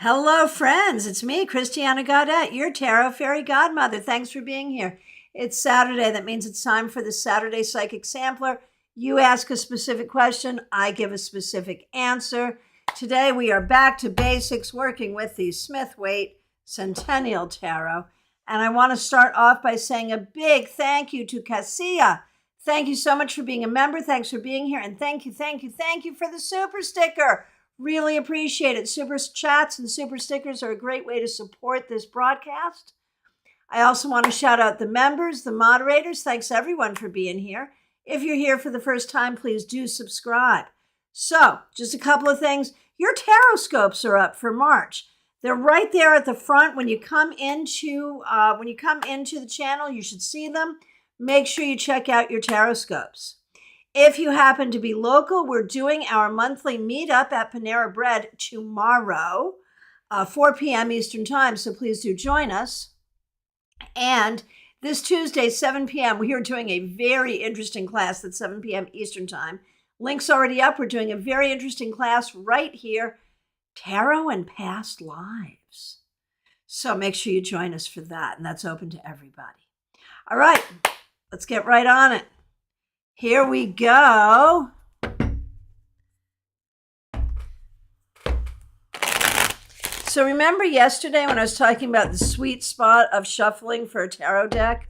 Hello, friends. It's me, Christiana Gaudet, your Tarot Fairy Godmother. Thanks for being here. It's Saturday. That means it's time for the Saturday Psychic Sampler. You ask a specific question, I give a specific answer. Today, we are back to basics, working with the Smith-Waite Centennial Tarot. And I want to start off by saying a big thank you to Cassia. Thank you so much for being a member. Thanks for being here. And thank you for the super sticker. Really appreciate it. Super chats and super stickers are a great way to support this broadcast. I also want to shout out the members, the moderators. Thanks everyone for being here. If you're here for the first time, please do subscribe. So, just a couple of things. Your tarot scopes are up for March. They're right there at the front. When you come into the channel, you should see them. Make sure you check out your tarot scopes. If you happen to be local, we're doing our monthly meetup at Panera Bread tomorrow, 4 p.m. Eastern Time, so please do join us. And this Tuesday, 7 p.m., we are doing a very interesting class at 7 p.m. Eastern Time. Link's already up. We're doing a very interesting class right here, Tarot and Past Lives. So make sure you join us for that, and that's open to everybody. All right, let's get right on it. Here we go. So remember yesterday when I was talking about the sweet spot of shuffling for a tarot deck,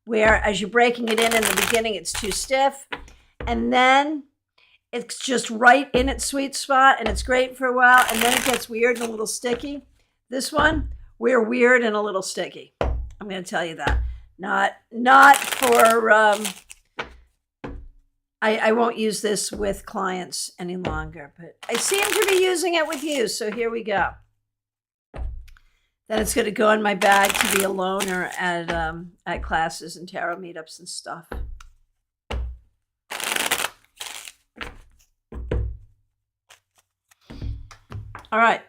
where as you're breaking it in the beginning, it's too stiff, and then it's just right in its sweet spot, and it's great for a while, and then it gets weird and a little sticky. This one, we're weird and a little sticky. I'm going to tell you that. Not for... I won't use this with clients any longer, but I seem to be using it with you, so here we go. Then it's going to go in my bag to be a loaner at classes and tarot meetups and stuff. All right.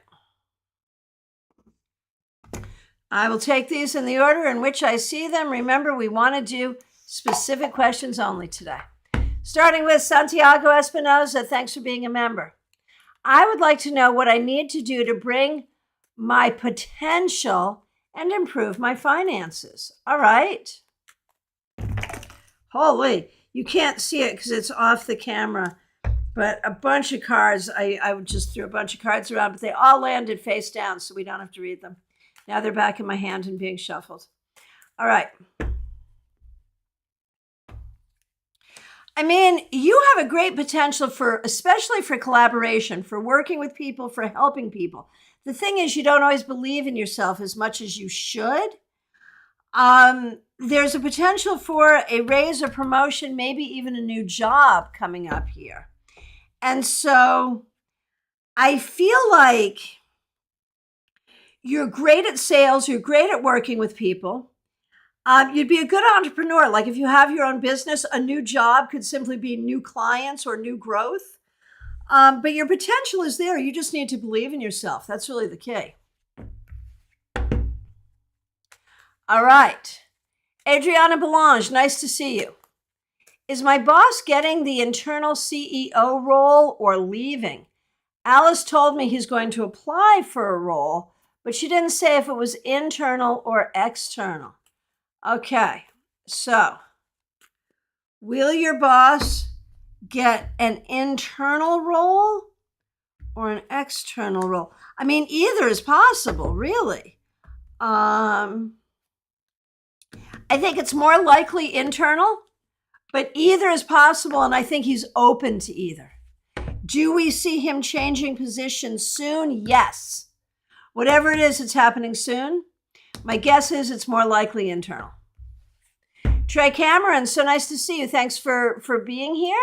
I will take these in the order in which I see them. Remember, we want to do specific questions only today. Starting with Santiago Espinoza, thanks for being a member. I would like to know what I need to do to bring my potential and improve my finances. All right. Holy, you can't see it because it's off the camera, but a bunch of cards. I just threw a bunch of cards around, but they all landed face down, so we don't have to read them. Now they're back in my hand and being shuffled. All right. I mean, you have a great potential for, especially for collaboration, for working with people, for helping people. The thing is, you don't always believe in yourself as much as you should. There's a potential for a raise or promotion, maybe even a new job coming up here. And so I feel like you're great at sales, you're great at working with people. You'd be a good entrepreneur. Like if you have your own business, a new job could simply be new clients or new growth. But your potential is there. You just need to believe in yourself. That's really the key. All right. Adriana Belange, nice to see you. Is my boss getting the internal CEO role or leaving? Alice told me he's going to apply for a role, but she didn't say if it was internal or external. Okay, so will your boss get an internal role or an external role? I mean, either is possible, really. I think it's more likely internal, but either is possible, and I think he's open to either. Do we see him changing positions soon? Yes. Whatever it is, it's happening soon. My guess is it's more likely internal. Trey Cameron, so nice to see you. Thanks for being here.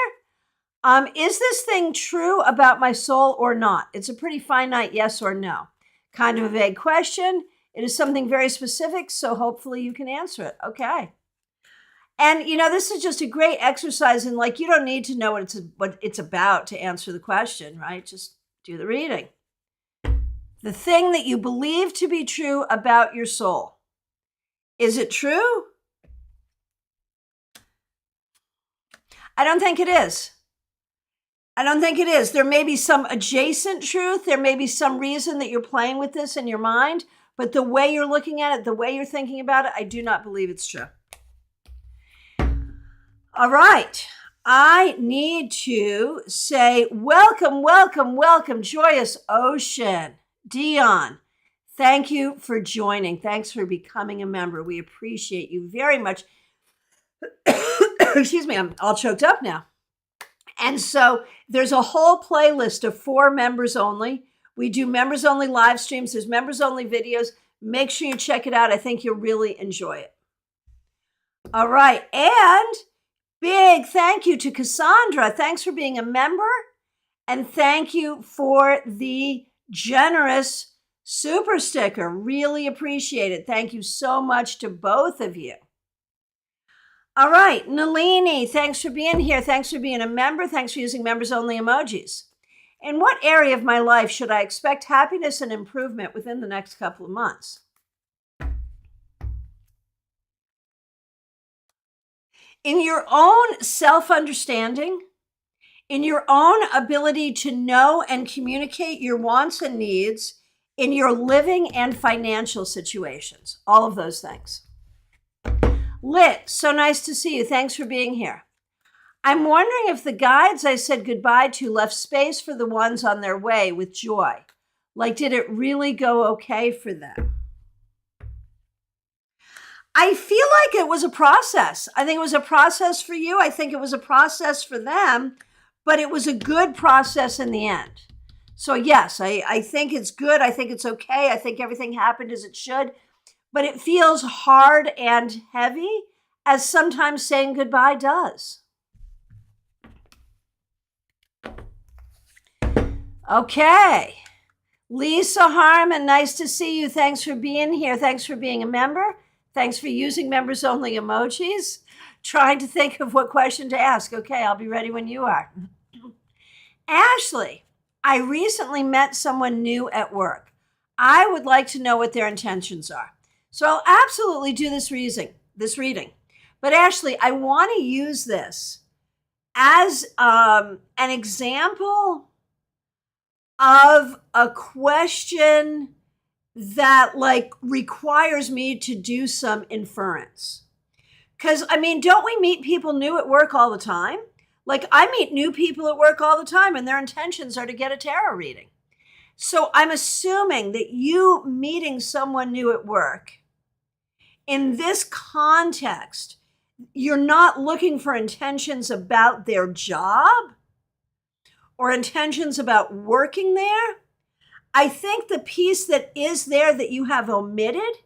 Is this thing true about my soul or not? It's a pretty finite yes or no. Kind of a vague question. It is something very specific, so hopefully you can answer it. Okay. And, you know, this is just a great exercise in, like, you don't need to know what it's about to answer the question, right? Just do the reading. The thing that you believe to be true about your soul. Is it true? I don't think it is. I don't think it is. There may be some adjacent truth. There may be some reason that you're playing with this in your mind, but the way you're looking at it, the way you're thinking about it, I do not believe it's true. All right. I need to say welcome, welcome, welcome, Joyous Ocean. Dion, thank you for joining. Thanks for becoming a member. We appreciate you very much. Excuse me, I'm all choked up now. And so there's a whole playlist of 4 members only. We do members only live streams. There's members only videos. Make sure you check it out. I think you'll really enjoy it. All right. And big thank you to Cassandra. Thanks for being a member. And thank you for the generous super sticker. Really appreciate it. Thank you so much to both of you. All right, Nalini, thanks for being here. Thanks for being a member. Thanks for using members only emojis. In what area of my life should I expect happiness and improvement within the next couple of months? In your own self-understanding, in your own ability to know and communicate your wants and needs, in your living and financial situations, all of those things. Lit, so nice to see you. Thanks for being here. I'm wondering if the guides I said goodbye to left space for the ones on their way with joy. Like, did it really go okay for them? I feel like it was a process. I think it was a process for you. I think it was a process for them, but it was a good process in the end. So yes, I think it's good. I think it's okay. I think everything happened as it should. But it feels hard and heavy, as sometimes saying goodbye does. Okay. Lisa Harmon, nice to see you. Thanks for being here. Thanks for being a member. Thanks for using members only emojis. Trying to think of what question to ask. Okay, I'll be ready when you are. Ashley, I recently met someone new at work. I would like to know what their intentions are. So I'll absolutely do this reading. But Ashley, I want to use this as an example of a question that requires me to do some inference. Because, don't we meet people new at work all the time? I meet new people at work all the time and their intentions are to get a tarot reading. So I'm assuming that you meeting someone new at work, in this context, you're not looking for intentions about their job or intentions about working there. I think the piece that is there that you have omitted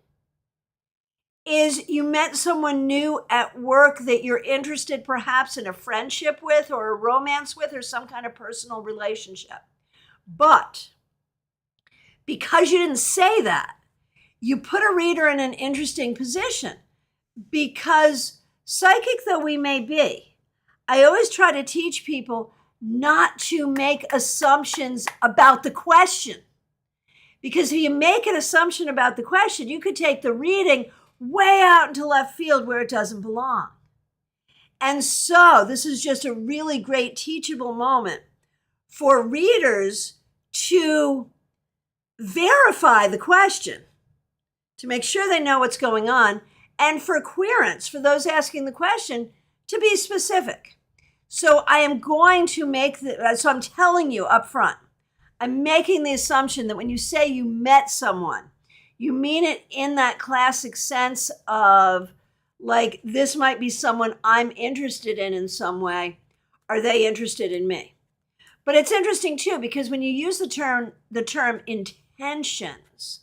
is you met someone new at work that you're interested perhaps in a friendship with or a romance with or some kind of personal relationship. But because you didn't say that, you put a reader in an interesting position because psychic though we may be, I always try to teach people not to make assumptions about the question. Because if you make an assumption about the question, you could take the reading way out into left field where it doesn't belong. And so this is just a really great teachable moment for readers to verify the question, to make sure they know what's going on, and for querents, for those asking the question, to be specific. So I am going to so I'm telling you up front, I'm making the assumption that when you say you met someone, you mean it in that classic sense of this might be someone I'm interested in some way. Are they interested in me? But it's interesting too, because when you use the term intentions,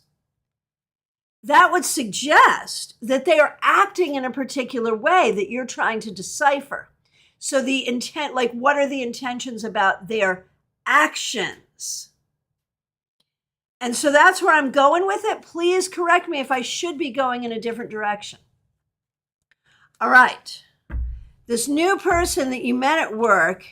that would suggest that they are acting in a particular way that you're trying to decipher. So the intent, what are the intentions about their actions? And so that's where I'm going with it. Please correct me if I should be going in a different direction. All right. This new person that you met at work,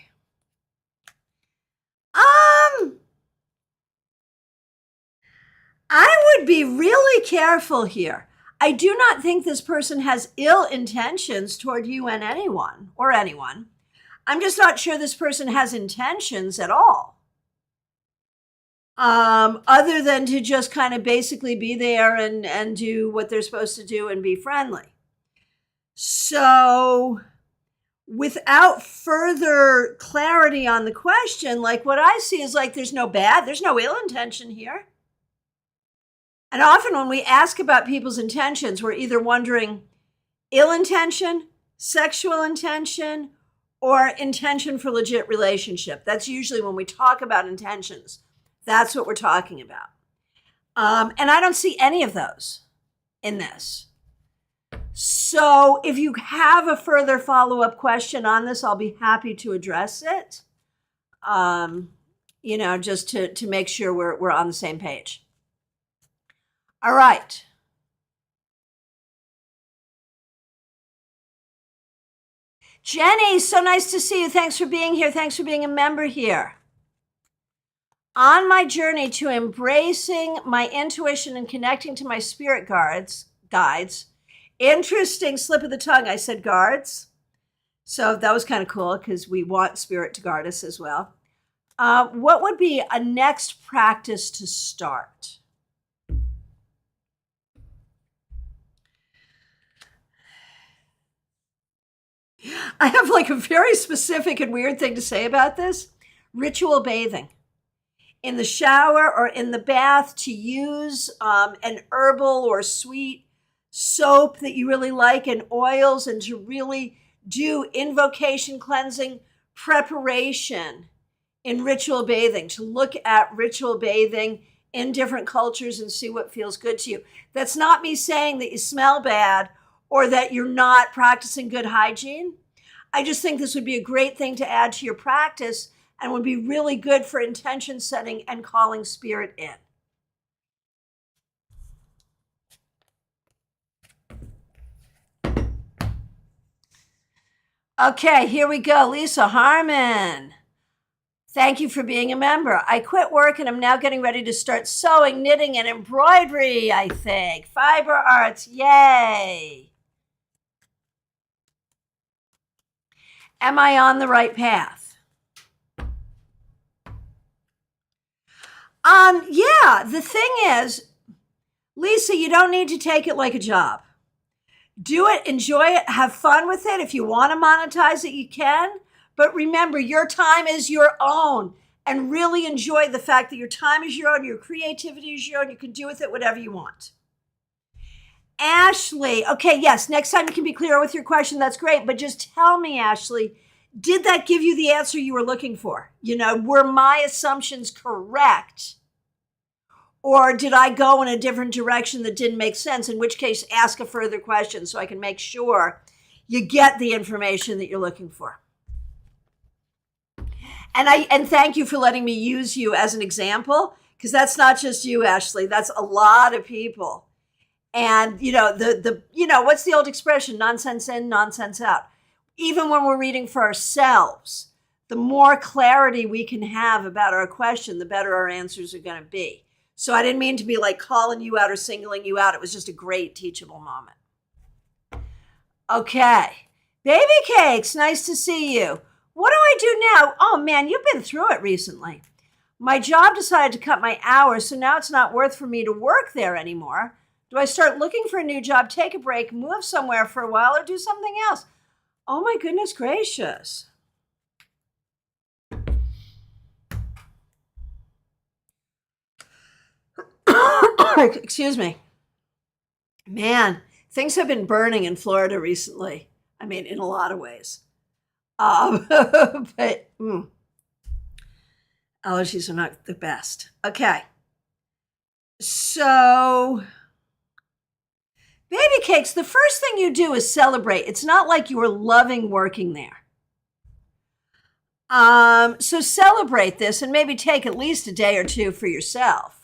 I would be really careful here. I do not think this person has ill intentions toward you and anyone. I'm just not sure this person has intentions at all. Other than to just kind of basically be there and do what they're supposed to do and be friendly. So without further clarity on the question, like what I see is like there's no ill intention here. And often when we ask about people's intentions, we're either wondering ill intention, sexual intention, or intention for legit relationship. That's usually when we talk about intentions. That's what we're talking about. And I don't see any of those in this. So if you have a further follow-up question on this, I'll be happy to address it. Just to make sure we're on the same page. All right. Jenny, so nice to see you. Thanks for being here. Thanks for being a member here. On my journey to embracing my intuition and connecting to my spirit guides, interesting slip of the tongue. I said guards. So that was kind of cool because we want spirit to guard us as well. What would be a next practice to start? I have like a very specific and weird thing to say about this. Ritual bathing. In the shower or in the bath, to use an herbal or sweet soap that you really like and oils, and to really do invocation, cleansing, preparation in ritual bathing, to look at ritual bathing in different cultures and see what feels good to you. That's not me saying that you smell bad or that you're not practicing good hygiene. I just think this would be a great thing to add to your practice and would be really good for intention setting and calling spirit in. Okay, here we go. Lisa Harmon. Thank you for being a member. I quit work and I'm now getting ready to start sewing, knitting, and embroidery, I think. Fiber arts, yay. Am I on the right path? Yeah, the thing is, Lisa, you don't need to take it like a job. Do it, enjoy it, have fun with it. If you want to monetize it, you can. But remember, your time is your own. And really enjoy the fact that your time is your own, your creativity is your own. You can do with it whatever you want. Ashley, okay, yes, next time you can be clearer with your question. That's great. But just tell me, Ashley, did that give you the answer you were looking for? Were my assumptions correct? Or did I go in a different direction that didn't make sense? In which case, ask a further question so I can make sure you get the information that you're looking for. And thank you for letting me use you as an example, because that's not just you, Ashley. That's a lot of people. And what's the old expression? Nonsense in, nonsense out. Even when we're reading for ourselves, the more clarity we can have about our question, the better our answers are going to be. So I didn't mean to be like calling you out or singling you out. It was just a great teachable moment. Okay. Baby Cakes, nice to see you. What do I do now? Oh man, you've been through it recently. My job decided to cut my hours, so now it's not worth for me to work there anymore. Do I start looking for a new job, take a break, move somewhere for a while, or do something else? Oh my goodness gracious. Excuse me. Man, things have been burning in Florida recently. I mean, in a lot of ways. But allergies are not the best. Okay. So, Baby Cakes, the first thing you do is celebrate. It's not like you were loving working there. So celebrate this and maybe take at least a day or two for yourself.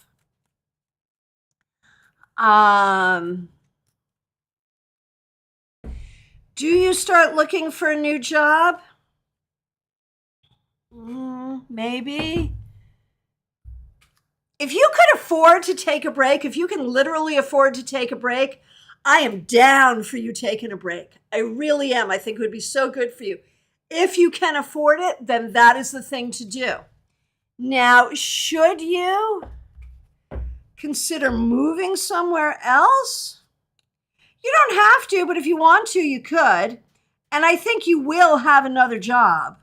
Do you start looking for a new job? Maybe. If you could afford to take a break, if you can literally afford to take a break, I am down for you taking a break. I really am. I think it would be so good for you. if you can afford it, then that is the thing to do. Now, should you consider moving somewhere else? You don't have to, but if you want to, you could. And I think you will have another job.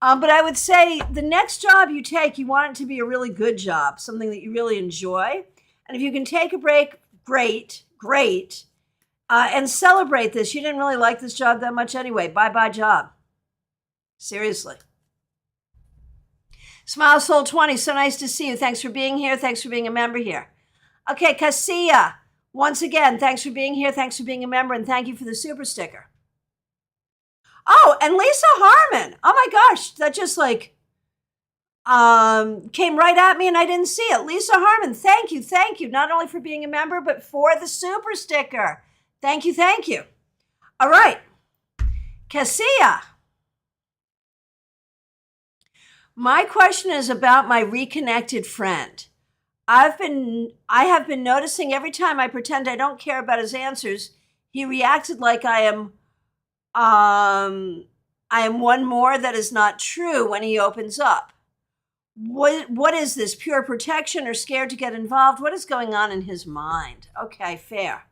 But I would say the next job you take, you want it to be a really good job, something that you really enjoy. And if you can take a break, great. And celebrate this. You didn't really like this job that much anyway. Bye-bye job. Seriously. Smile Soul 20, so nice to see you. Thanks for being here. Thanks for being a member here. Okay, Cassia, once again, thanks for being here. Thanks for being a member, and thank you for the super sticker. Oh, and Lisa Harmon. Oh my gosh, that just came right at me and I didn't see it. Lisa Harmon, thank you. Not only for being a member, but for the super sticker. Thank you. All right, Cassia. My question is about my reconnected friend. I have been noticing every time I pretend I don't care about his answers, he reacted like I am one more that is not true when he opens up. What is this? Pure protection or scared to get involved? What is going on in his mind? Okay, fair.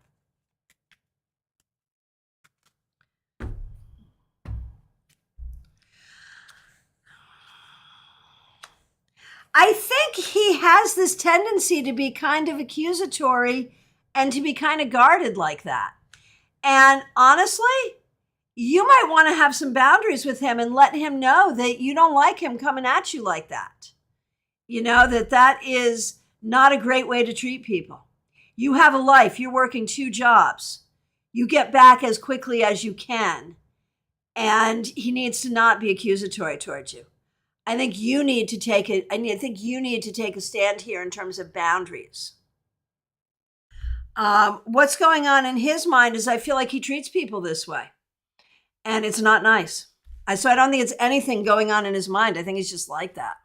I think he has this tendency to be kind of accusatory and to be kind of guarded like that. And honestly, you might want to have some boundaries with him and let him know that you don't like him coming at you like that. You know, that is not a great way to treat people. You have a life. You're working 2 jobs. You get back as quickly as you can. And he needs to not be accusatory towards you. I think you need to take a stand here in terms of boundaries. What's going on in his mind is I feel like he treats people this way. And it's not nice. So I don't think it's anything going on in his mind. I think he's just like that.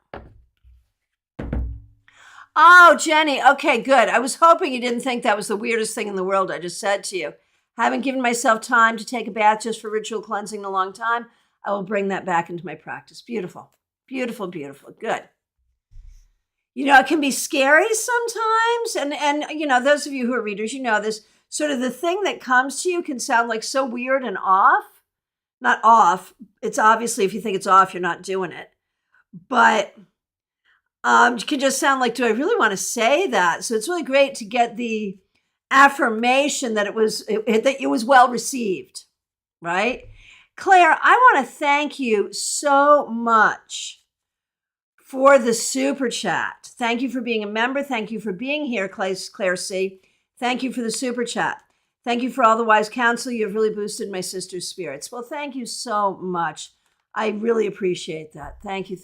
Oh, Jenny. Okay, good. I was hoping you didn't think that was the weirdest thing in the world I just said to you. Haven't given myself time to take a bath just for ritual cleansing in a long time. I will bring that back into my practice. Beautiful. Good. You know, it can be scary sometimes. And you know, those of you who are readers, you know this. Sort of the thing that comes to you can sound like so weird and off. Not off. It's obviously, if you think it's off, you're not doing it. But it can just sound like, do I really want to say that? So it's really great to get the affirmation that it was well received, right? Claire, I want to thank you so much for the super chat. Thank you for being a member. Thank you for being here, Claire C. Thank you for the super chat. Thank you for all the wise counsel. You've really boosted my sister's spirits. Well, thank you so much. I really appreciate that. Thank you.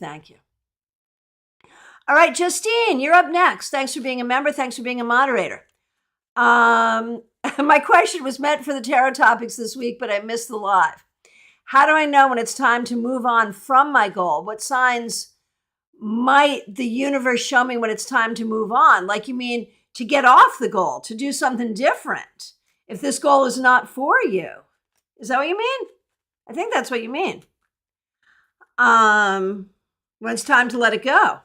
All right, Justine, you're up next. Thanks for being a member. Thanks for being a moderator. My question was meant for the tarot topics this week, but I missed the live. How do I know when it's time to move on from my goal? What signs might the universe show me when it's time to move on? Like, you mean to get off the goal, to do something different, if this goal is not for you? Is that what you mean? I think that's what you mean. When it's time to let it go.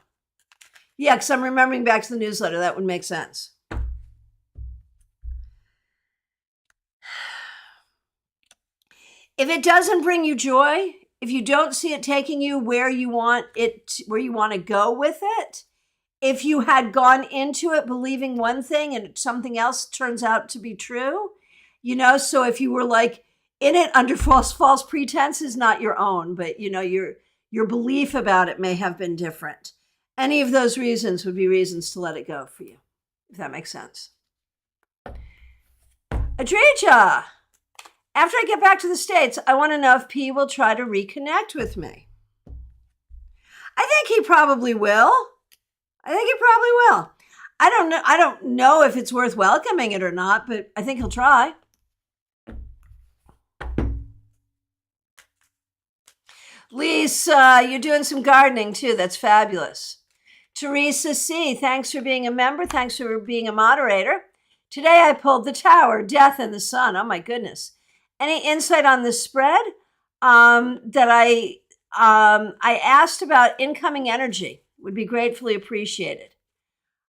Yeah, because I'm remembering back to the newsletter. That would make sense. If it doesn't bring you joy, if you don't see it taking you where you want to go with it, if you had gone into it believing one thing and something else turns out to be true, you know, so if you were like in it under false pretense is not your own, but you know, your belief about it may have been different. Any of those reasons would be reasons to let it go for you, if that makes sense. Adrija, after I get back to the States, I want to know if P will try to reconnect with me. I think he probably will. I don't know if it's worth welcoming it or not, but I think he'll try. Lisa, you're doing some gardening too. That's fabulous. Teresa C., thanks for being a member. Thanks for being a moderator. Today I pulled the Tower, Death, and the Sun. Oh my goodness. Any insight on this spread? that I asked about incoming energy. Would be gratefully appreciated.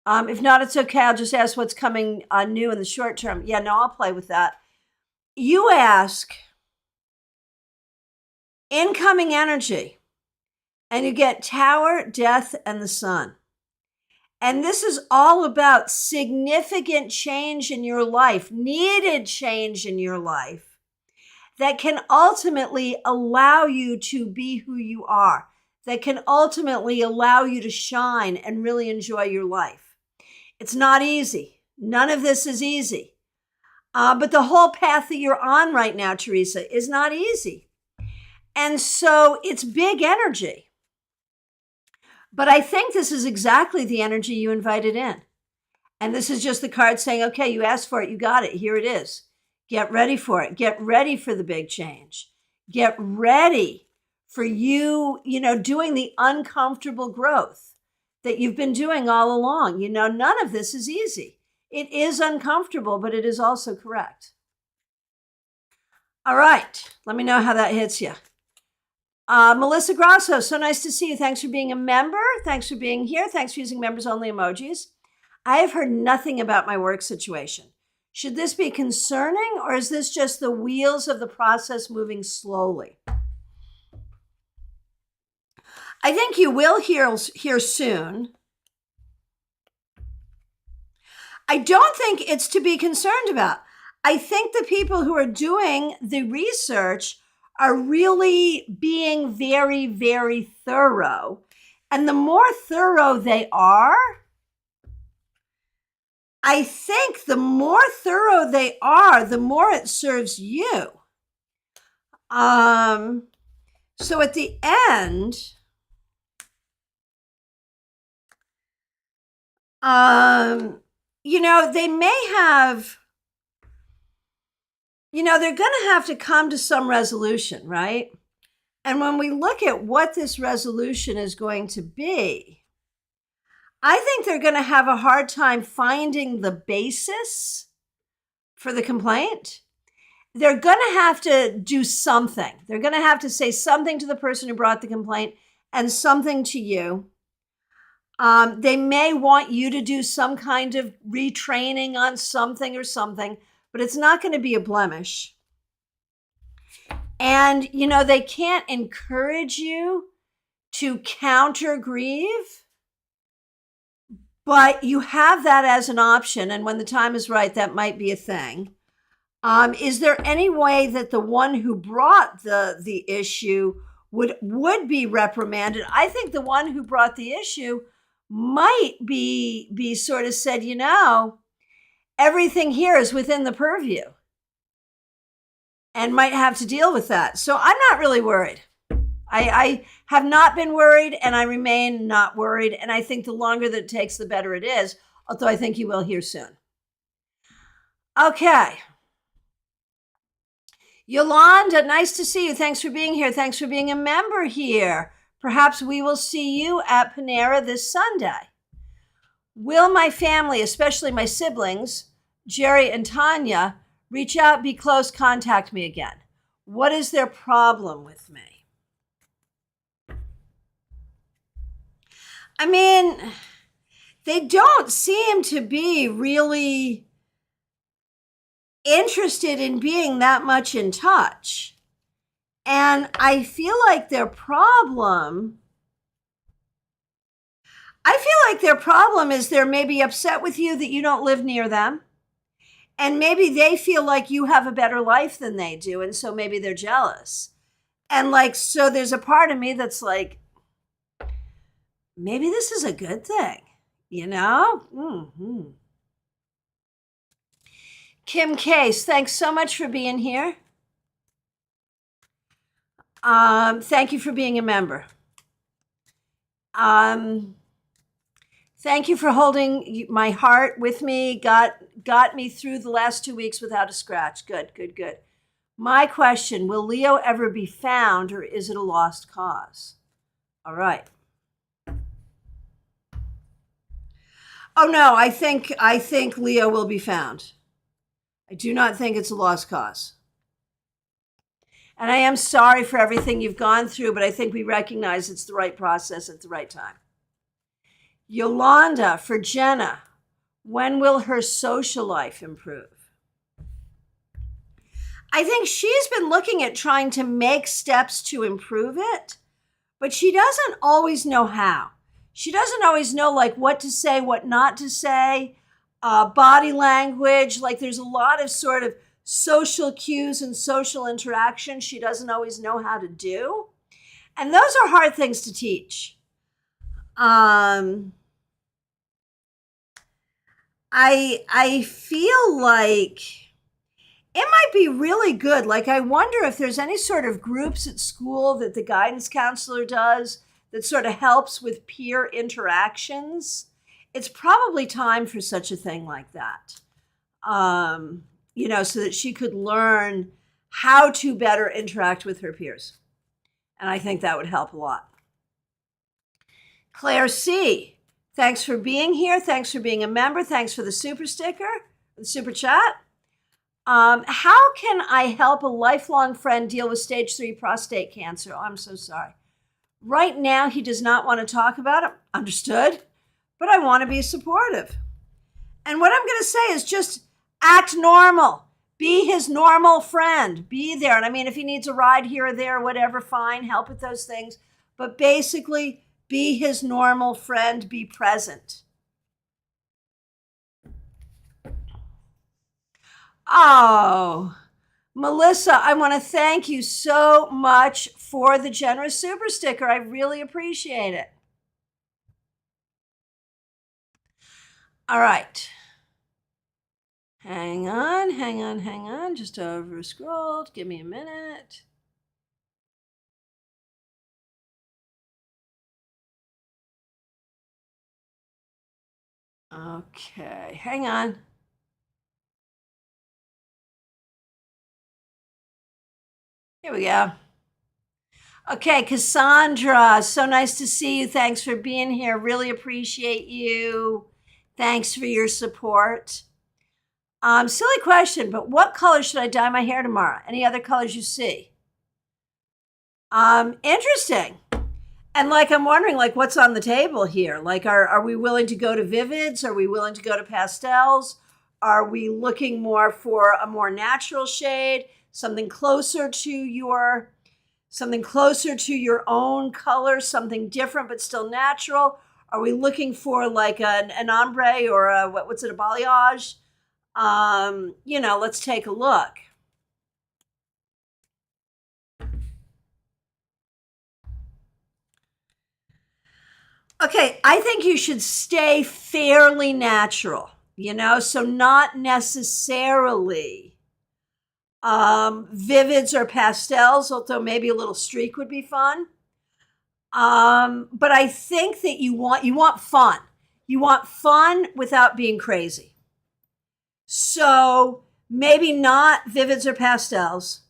If not, it's okay. I'll just ask what's coming new in the short term. Yeah, no, I'll play with that. You ask incoming energy, and you get Tower, Death, and the Sun. And this is all about significant change in your life, needed change in your life that can ultimately allow you to be who you are, that can ultimately allow you to shine and really enjoy your life. It's not easy. None of this is easy. But the whole path that you're on right now, Teresa, is not easy. And so it's big energy. But I think this is exactly the energy you invited in. And this is just the card saying, okay, you asked for it, you got it, here it is. Get ready for it. Get ready for the big change. Get ready for you, doing the uncomfortable growth that you've been doing all along. None of this is easy. It is uncomfortable, but it is also correct. All right. Let me know how that hits you. Melissa Grasso, so nice to see you. Thanks for being a member. Thanks for being here. Thanks for using members only emojis. I have heard nothing about my work situation. Should this be concerning, or is this just the wheels of the process moving slowly? I think you will hear soon. I don't think it's to be concerned about. I think the people who are doing the research are really being very, very thorough. And the more thorough they are, I think the more thorough they are, the more it serves you. So at the end, they may have, they're going to have to come to some resolution, right? And when we look at what this resolution is going to be, I think they're going to have a hard time finding the basis for the complaint. They're going to have to do something. They're going to have to say something to the person who brought the complaint and something to you. They may want you to do some kind of retraining on something or something, but it's not going to be a blemish. And, they can't encourage you to counter grieve, but you have that as an option. And when the time is right, that might be a thing. Is there any way that the one who brought the issue would be reprimanded? I think the one who brought the issue might be sort of said, everything here is within the purview, and might have to deal with that. So I'm not really worried. I have not been worried, and I remain not worried. And I think the longer that it takes, the better it is, although I think you will hear soon. Okay. Yolanda, nice to see you. Thanks for being here. Thanks for being a member here. Perhaps we will see you at Panera this Sunday. Will my family, especially my siblings, Jerry and Tanya, reach out, be close, contact me again? What is their problem with me? I mean, they don't seem to be really interested in being that much in touch. And I feel like their problem is they're maybe upset with you that you don't live near them. And maybe they feel like you have a better life than they do. And so maybe they're jealous. And so there's a part of me that's like, maybe this is a good thing, Mm-hmm. Kim Case, thanks so much for being here. Thank you for being a member. Thank you for holding my heart with me. Got me through the last 2 weeks without a scratch. Good. My question, will Leo ever be found, or is it a lost cause? All right. Oh no, I think Leo will be found. I do not think it's a lost cause. And I am sorry for everything you've gone through, but I think we recognize it's the right process at the right time. Yolanda for Jenna. When will her social life improve? I think she's been looking at trying to make steps to improve it, but she doesn't always know how. She doesn't always know like what to say, what not to say, body language. Like there's a lot of sort of social cues and social interaction she doesn't always know how to do. And those are hard things to teach. I feel like it might be really good. Like, I wonder if there's any sort of groups at school that the guidance counselor does that sort of helps with peer interactions. It's probably time for such a thing like that. So that she could learn how to better interact with her peers. And I think that would help a lot. Claire C., thanks for being here. Thanks for being a member. Thanks for the super sticker, the super chat. How can I help a lifelong friend deal with stage 3 prostate cancer? Oh, I'm so sorry. Right now, he does not want to talk about it. Understood. But I want to be supportive. And what I'm going to say is just act normal. Be his normal friend. Be there. And I mean, if he needs a ride here or there, whatever, fine. Help with those things. But basically, be his normal friend. Be present. Oh, Melissa, I want to thank you so much for the generous super sticker. I really appreciate it. All right. Hang on. Just over scrolled. Give me a minute. Okay, hang on. Here we go. Okay, Cassandra, so nice to see you. Thanks for being here. Really appreciate you. Thanks for your support. Silly question, but what color should I dye my hair tomorrow? Any other colors you see? Interesting. And like, I'm wondering, like, what's on the table here? Like, are we willing to go to vivids? Are we willing to go to pastels? Are we looking more for a more natural shade? Something closer to your own color, something different but still natural? Are we looking for like an ombre or a balayage? Let's take a look. Okay, I think you should stay fairly natural, so not necessarily vivids or pastels, although maybe a little streak would be fun. But I think that you want fun. You want fun without being crazy. So maybe not vivids or pastels.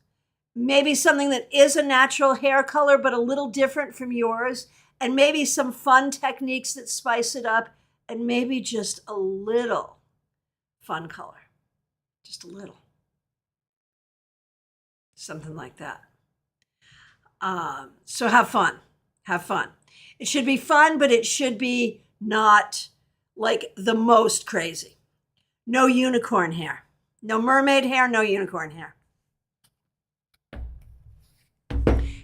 Maybe something that is a natural hair color, but a little different from yours. And maybe some fun techniques that spice it up. And maybe just a little fun color. Just a little. Something like that. So have fun. Have fun. It should be fun, but it should be not like the most crazy. No unicorn hair. No mermaid hair, no unicorn hair.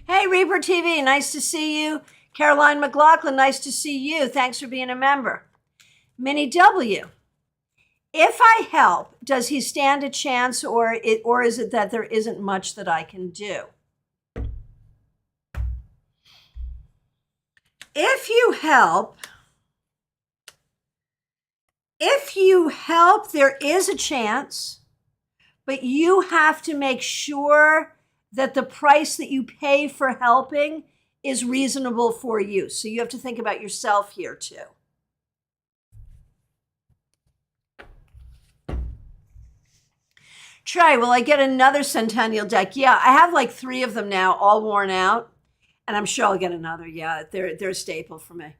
Hey, Reaper TV, nice to see you. Caroline McLaughlin, nice to see you. Thanks for being a member. Minnie W. If I help, does he stand a chance, or is it that there isn't much that I can do? If you help, there is a chance, but you have to make sure that the price that you pay for helping is reasonable for you. So you have to think about yourself here too. Trey, will I get another Centennial deck? Yeah, I have like 3 of them now, all worn out. And I'm sure I'll get another. Yeah, they're a staple for me.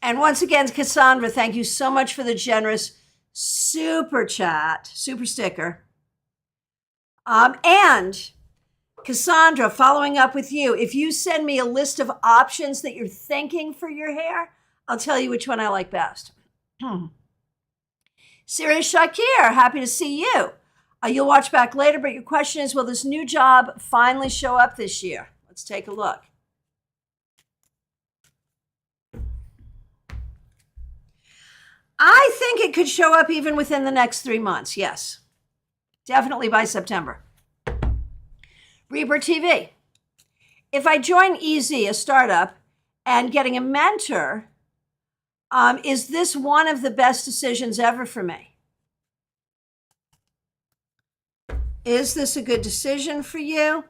And once again, Cassandra, thank you so much for the generous super chat, super sticker. And Cassandra, following up with you, if you send me a list of options that you're thinking for your hair, I'll tell you which one I like best. Sirius Shakir, happy to see you. You'll watch back later, but your question is, will this new job finally show up this year? Let's take a look. I think it could show up even within the next 3 months. Yes, definitely by September. Reaper TV. If I join EZ, a startup, and getting a mentor, is this one of the best decisions ever for me? Is this a good decision for you?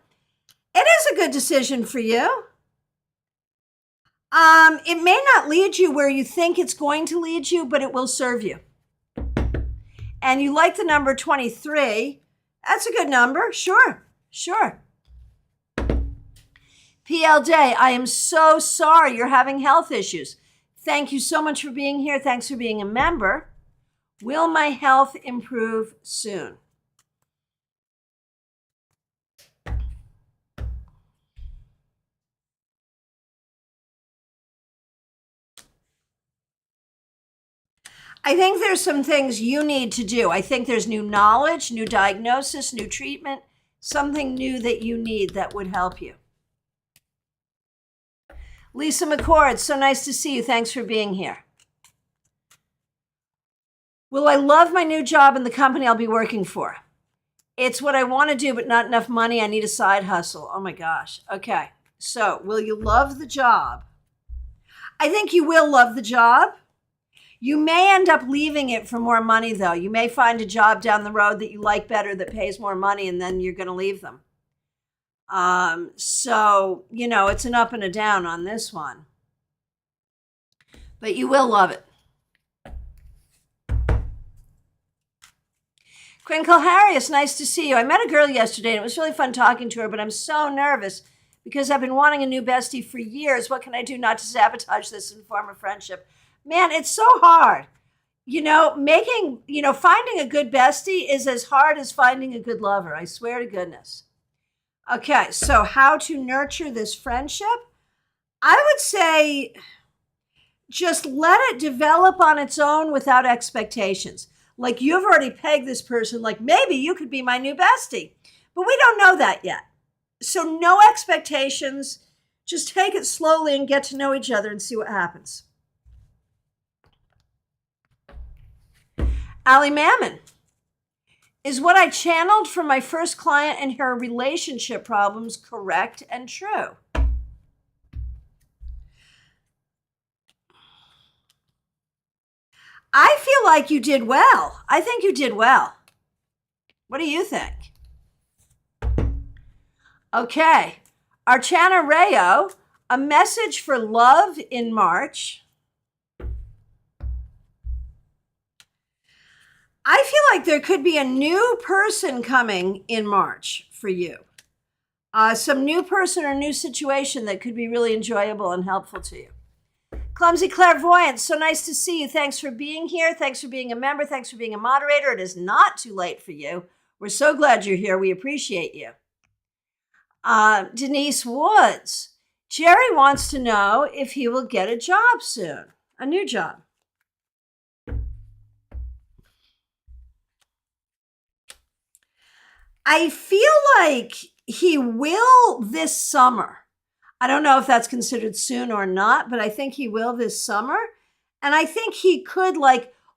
It is a good decision for you. It may not lead you where you think it's going to lead you, but it will serve you. And you like the number 23. That's a good number. Sure. PL Day, I am so sorry you're having health issues. Thank you so much for being here. Thanks for being a member. Will my health improve soon? I think there's some things you need to do. I think there's new knowledge, new diagnosis, new treatment, something new that you need that would help you. Lisa McCord, so nice to see you. Thanks for being here. Will I love my new job in the company I'll be working for? It's what I want to do, but not enough money. I need a side hustle. Oh my gosh. Okay. So, will you love the job? I think you will love the job. You may end up leaving it for more money, though. You may find a job down the road that you like better that pays more money, and then you're going to leave them. So, it's an up and a down on this one. But you will love it. Crinkle Harrius, nice to see you. I met a girl yesterday, and it was really fun talking to her, but I'm so nervous because I've been wanting a new bestie for years. What can I do not to sabotage this and form a friendship? Man, it's so hard. Finding a good bestie is as hard as finding a good lover. I swear to goodness. Okay, so how to nurture this friendship? I would say just let it develop on its own without expectations. Like, you've already pegged this person, like maybe you could be my new bestie, but we don't know that yet. So no expectations, just take it slowly and get to know each other and see what happens. Ali Mammon, is what I channeled from my first client and her relationship problems correct and true? I feel like you did well. I think you did well. What do you think? Okay. Archana Rayo, a message for love in March. I feel like there could be a new person coming in March for you. Some new person or new situation that could be really enjoyable and helpful to you. Clumsy Clairvoyant, so nice to see you. Thanks for being here. Thanks for being a member. Thanks for being a moderator. It is not too late for you. We're so glad you're here. We appreciate you. Denise Woods, Jerry wants to know if he will get a job soon, a new job. I feel like he will this summer. I don't know if that's considered soon or not, but I think he will this summer. And I think he could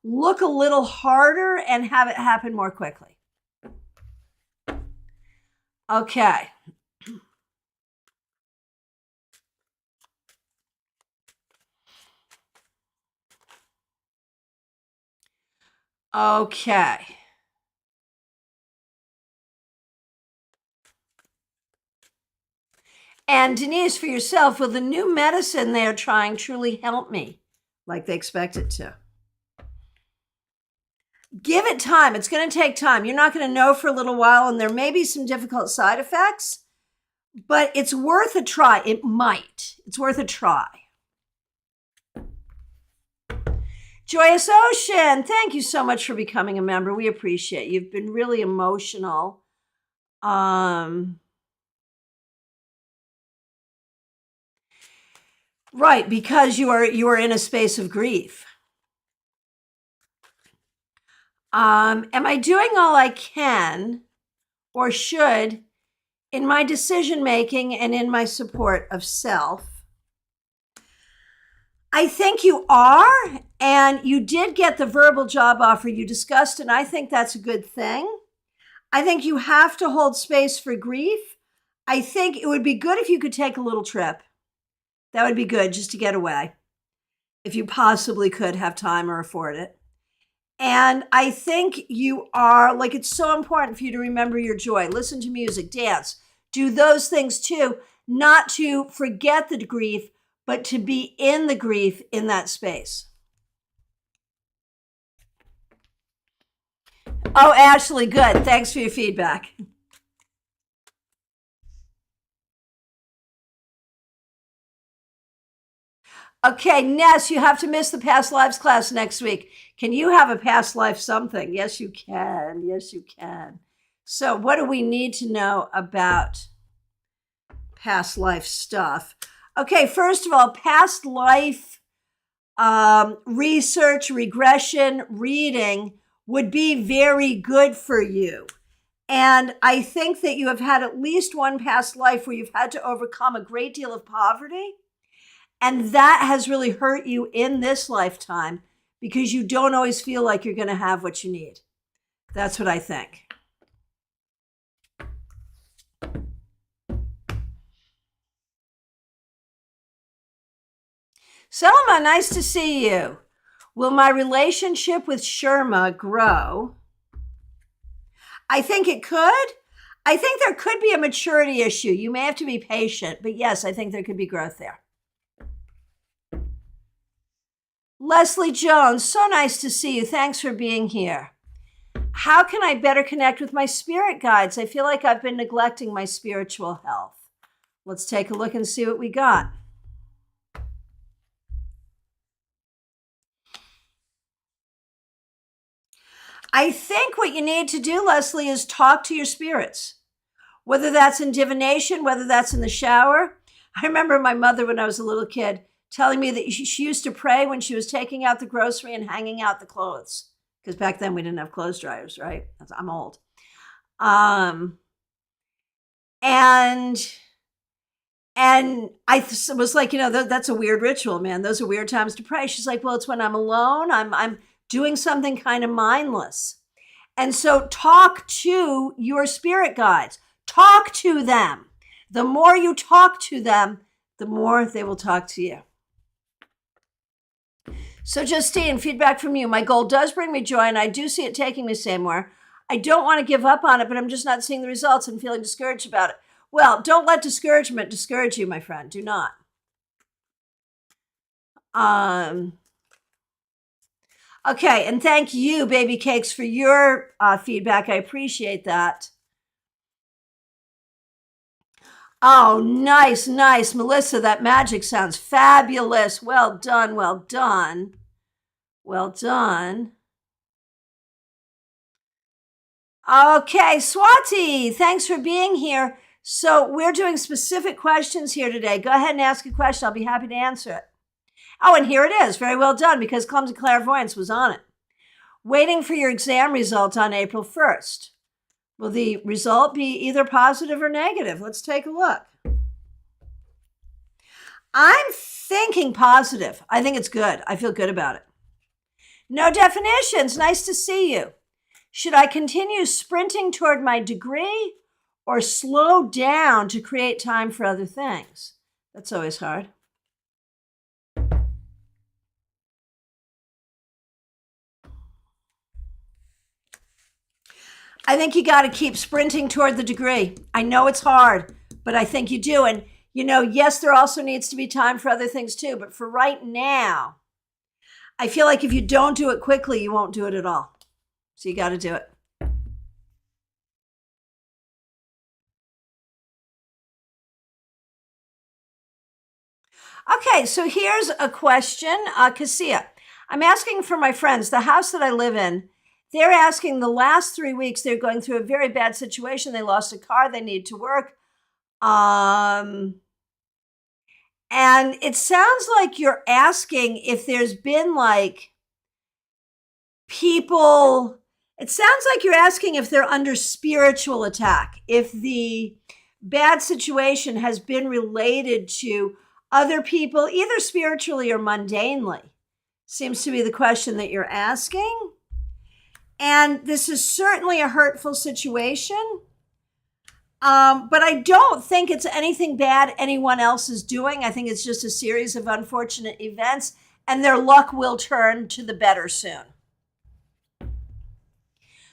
look a little harder and have it happen more quickly. Okay. Okay. And Denise, for yourself, will the new medicine they're trying truly help me like they expect it to? Give it time. It's going to take time. You're not going to know for a little while, and there may be some difficult side effects, but it's worth a try. It might. It's worth a try. Joyous Ocean, thank you so much for becoming a member. We appreciate you. You've been really emotional Right, because you are in a space of grief. Am I doing all I can or should in my decision making and in my support of self? I think you are, and you did get the verbal job offer you discussed, and I think that's a good thing. I think you have to hold space for grief. I think it would be good if you could take a little trip. That would be good just to get away, if you possibly could have time or afford it. And I think you are, like, it's so important for you to remember your joy. Listen to music, dance, do those things too, not to forget the grief, but to be in the grief in that space. Oh, Ashley, good. Thanks for your feedback. Okay, Ness, you have to miss the past lives class next week. Can you have a past life something? Yes, you can. Yes, you can. So, what do we need to know about past life stuff? Okay, first of all, past life research, regression, reading would be very good for you. And I think that you have had at least one past life where you've had to overcome a great deal of poverty. And that has really hurt you in this lifetime because you don't always feel like you're going to have what you need. That's what I think. Selma, nice to see you. Will my relationship with Sherma grow? I think it could. I think there could be a maturity issue. You may have to be patient, but yes, I think there could be growth there. Leslie Jones, so nice to see you. Thanks for being here. How can I better connect with my spirit guides? I feel like I've been neglecting my spiritual health. Let's take a look and see what we got. I think what you need to do, Leslie, is talk to your spirits, whether that's in divination, whether that's in the shower. I remember my mother, when I was a little kid, telling me that she used to pray when she was taking out the grocery and hanging out the clothes. Because back then we didn't have clothes dryers, right? I'm old. And I was like, that's a weird ritual, man. Those are weird times to pray. She's like, well, it's when I'm alone. I'm doing something kind of mindless. And so talk to your spirit guides. Talk to them. The more you talk to them, the more they will talk to you. So Justine, feedback from you. My goal does bring me joy, and I do see it taking me somewhere. I don't want to give up on it, but I'm just not seeing the results and feeling discouraged about it. Well, don't let discouragement discourage you, my friend. Do not. Okay, and thank you, Baby Cakes, for your feedback. I appreciate that. Oh, nice. Melissa, that magic sounds fabulous. Well done. Okay, Swati, thanks for being here. So we're doing specific questions here today. Go ahead and ask a question. I'll be happy to answer it. Oh, and here it is. Very well done, because Clumsy Clairvoyance was on it. Waiting for your exam result on April 1st. Will the result be either positive or negative? Let's take a look. I'm thinking positive. I think it's good. I feel good about it. No definitions. Nice to see you. Should I continue sprinting toward my degree or slow down to create time for other things? That's always hard. I think you got to keep sprinting toward the degree. I know it's hard, but I think you do. And, yes, there also needs to be time for other things too. But for right now, I feel like if you don't do it quickly, you won't do it at all. So you got to do it. Okay, so here's a question. Cassia, I'm asking for my friends, the house that I live in, They're asking the last 3 weeks, they're going through a very bad situation. They lost a car, they need to work. And it sounds like you're asking if there's been like people, it sounds like you're asking if they're under spiritual attack, if the bad situation has been related to other people, either spiritually or mundanely. Seems to be the question that you're asking. And this is certainly a hurtful situation. But I don't think it's anything bad anyone else is doing. I think it's just a series of unfortunate events, and their luck will turn to the better soon.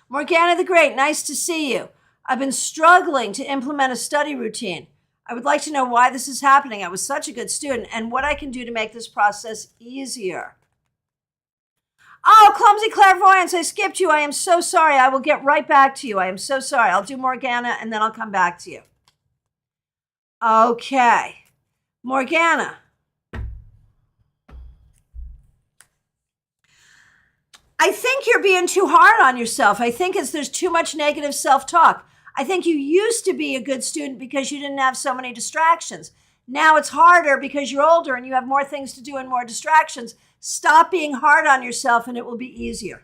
Morgana the Great, nice to see you. I've been struggling to implement a study routine. I would like to know why this is happening. I was such a good student, and what I can do to make this process easier. Oh, clumsy clairvoyance, I skipped you. I am so sorry. I will get right back to you. I am so sorry. I'll do Morgana, and then I'll come back to you. Okay. Morgana. I think you're being too hard on yourself. I think there's too much negative self-talk. I think you used to be a good student because you didn't have so many distractions. Now it's harder because you're older and you have more things to do and more distractions. Stop being hard on yourself and it will be easier.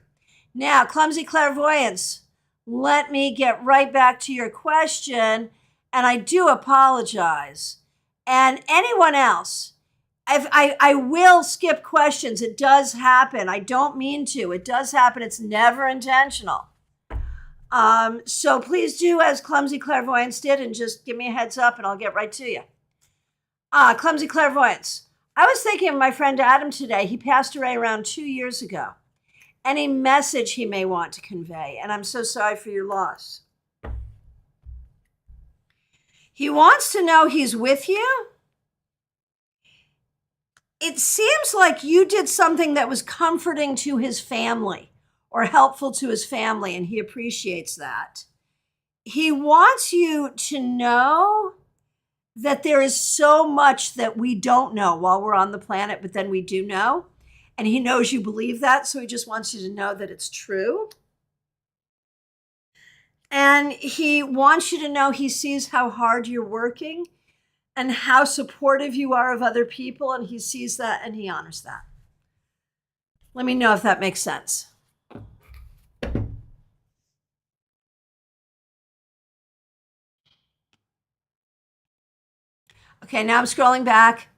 Now, clumsy clairvoyance, let me get right back to your question. And I do apologize. And anyone else, I will skip questions. It does happen. I don't mean to. It does happen. It's never intentional. So please do as clumsy clairvoyance did and just give me a heads up and I'll get right to you. Clumsy clairvoyance. I was thinking of my friend Adam today. He passed away around 2 years ago. Any message he may want to convey, and I'm so sorry for your loss. He wants to know he's with you. It seems like you did something that was comforting to his family or helpful to his family, and he appreciates that. He wants you to know that there is so much that we don't know while we're on the planet, but then we do know. And he knows you believe that, so he just wants you to know that it's true. And he wants you to know he sees how hard you're working and how supportive you are of other people, and he sees that and he honors that. Let me know if that makes sense. Okay, now I'm scrolling back.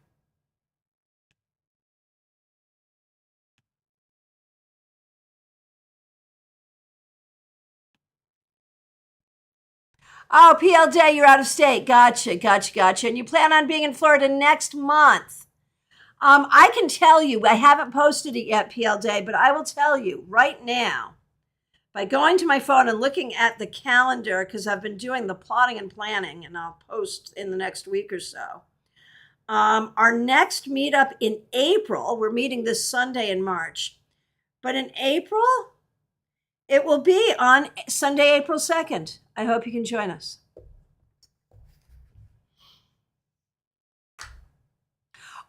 Oh, PL Day, you're out of state. Gotcha. And you plan on being in Florida next month. I can tell you, I haven't posted it yet, PL Day, but I will tell you right now, by going to my phone and looking at the calendar, because I've been doing the plotting and planning, and I'll post in the next week or so. Our next meetup in April, we're meeting this Sunday in March, but in April, it will be on Sunday, April 2nd. I hope you can join us.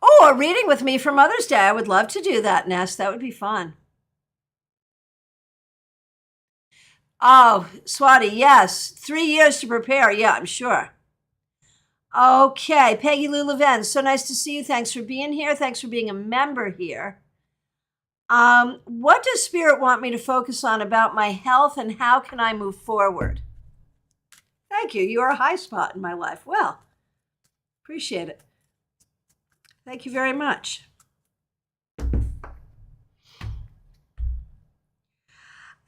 Oh, a reading with me for Mother's Day. I would love to do that, Ness. That would be fun. Oh, Swati, yes. 3 years to prepare. Yeah, I'm sure. Okay, Peggy Lou Leven, so nice to see you. Thanks for being here. Thanks for being a member here. What does Spirit want me to focus on about my health and how can I move forward? Thank you. You are a high spot in my life. Well, appreciate it. Thank you very much.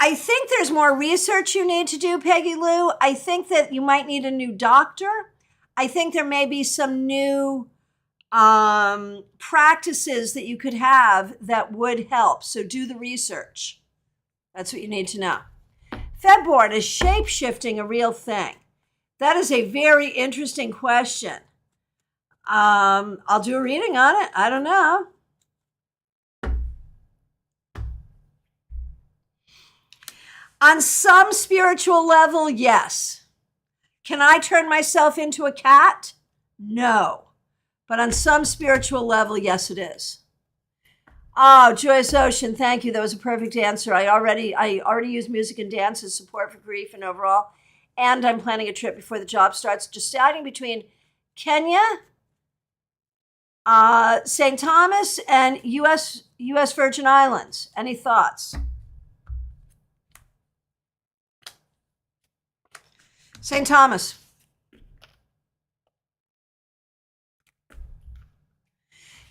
I think there's more research you need to do, Peggy Lou. I think that you might need a new doctor. I think there may be some new practices that you could have that would help. So do the research. That's what you need to know. Febborn, is shape-shifting a real thing? That is a very interesting question. I'll do a reading on it. I don't know. On some spiritual level, yes. Can I turn myself into a cat? No. But on some spiritual level, yes, it is. Oh, Joyce Ocean, thank you. That was a perfect answer. I already use music and dance as support for grief and overall. And I'm planning a trip before the job starts, deciding between Kenya, St. Thomas, and U.S. Virgin Islands. Any thoughts? St. Thomas.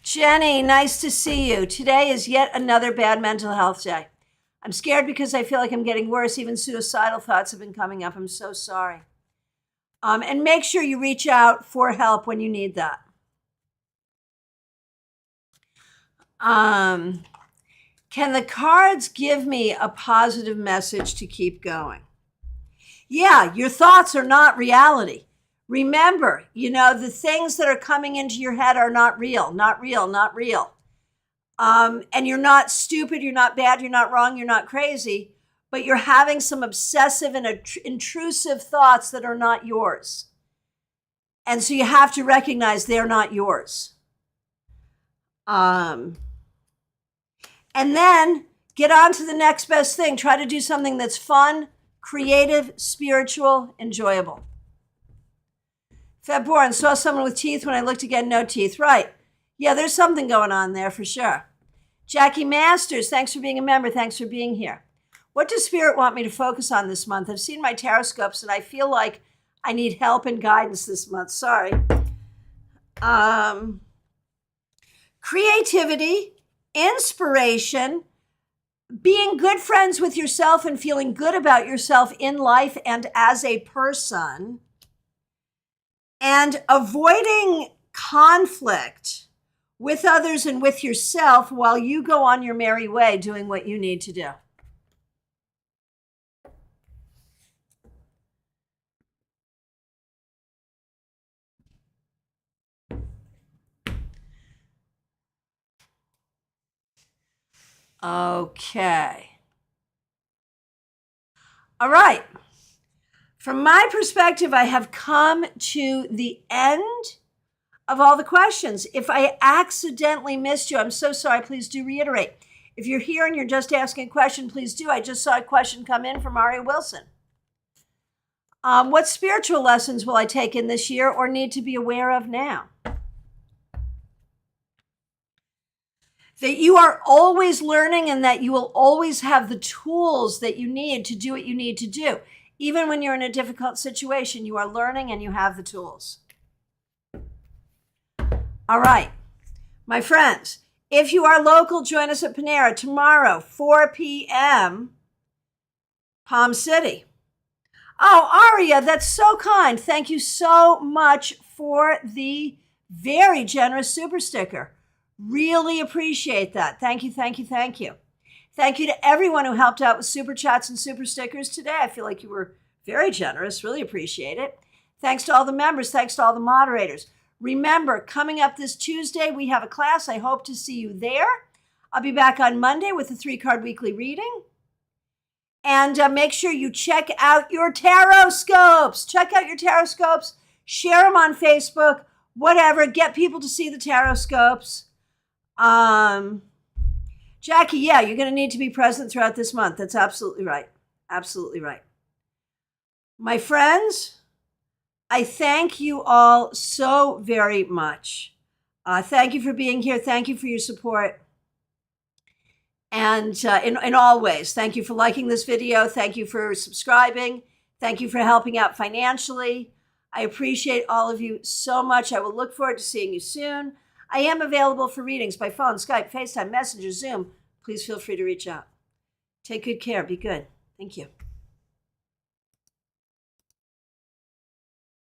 Jenny, nice to see you. Today is yet another bad mental health day. I'm scared because I feel like I'm getting worse. Even suicidal thoughts have been coming up. I'm so sorry. And make sure you reach out for help when you need that. Can the cards give me a positive message to keep going? Yeah, your thoughts are not reality. Remember, the things that are coming into your head are not real, not real, not real. And you're not stupid, you're not bad, you're not wrong, you're not crazy, but you're having some obsessive and intrusive thoughts that are not yours. And so you have to recognize they're not yours. And then get on to the next best thing. Try to do something that's fun, creative, spiritual, enjoyable. Febborn, saw someone with teeth. When I looked again, no teeth. Right. Yeah, there's something going on there for sure. Jackie Masters, thanks for being a member. Thanks for being here. What does Spirit want me to focus on this month? I've seen my tarot scopes and I feel like I need help and guidance this month. Sorry. Creativity, inspiration, being good friends with yourself and feeling good about yourself in life and as a person, and avoiding conflict with others and with yourself while you go on your merry way doing what you need to do. Okay. All right. From my perspective, I have come to the end of all the questions. If I accidentally missed you, I'm so sorry. Please do reiterate. If you're here and you're just asking a question, please do. I just saw a question come in from Aria Wilson. What spiritual lessons will I take in this year or need to be aware of now? That you are always learning and that you will always have the tools that you need to do what you need to do. Even when you're in a difficult situation, you are learning and you have the tools. All right, my friends, if you are local, join us at Panera tomorrow, 4 p.m., Palm City. Oh, Aria, that's so kind. Thank you so much for the very generous super sticker. Really appreciate that. Thank you, thank you, thank you. Thank you to everyone who helped out with super chats and super stickers today. I feel like you were very generous. Really appreciate it. Thanks to all the members. Thanks to all the moderators. Remember, coming up this Tuesday, we have a class. I hope to see you there. I'll be back on Monday with a 3-card weekly reading. And make sure you check out your tarot scopes. Check out your tarot scopes. Share them on Facebook. Whatever. Get people to see the tarot scopes. Jackie, yeah, you're going to need to be present throughout this month. That's absolutely right. Absolutely right. My friends, I thank you all so very much. Thank you for being here. Thank you for your support. And in all ways, thank you for liking this video. Thank you for subscribing. Thank you for helping out financially. I appreciate all of you so much. I will look forward to seeing you soon. I am available for readings by phone, Skype, FaceTime, Messenger, Zoom. Please feel free to reach out. Take good care. Be good. Thank you.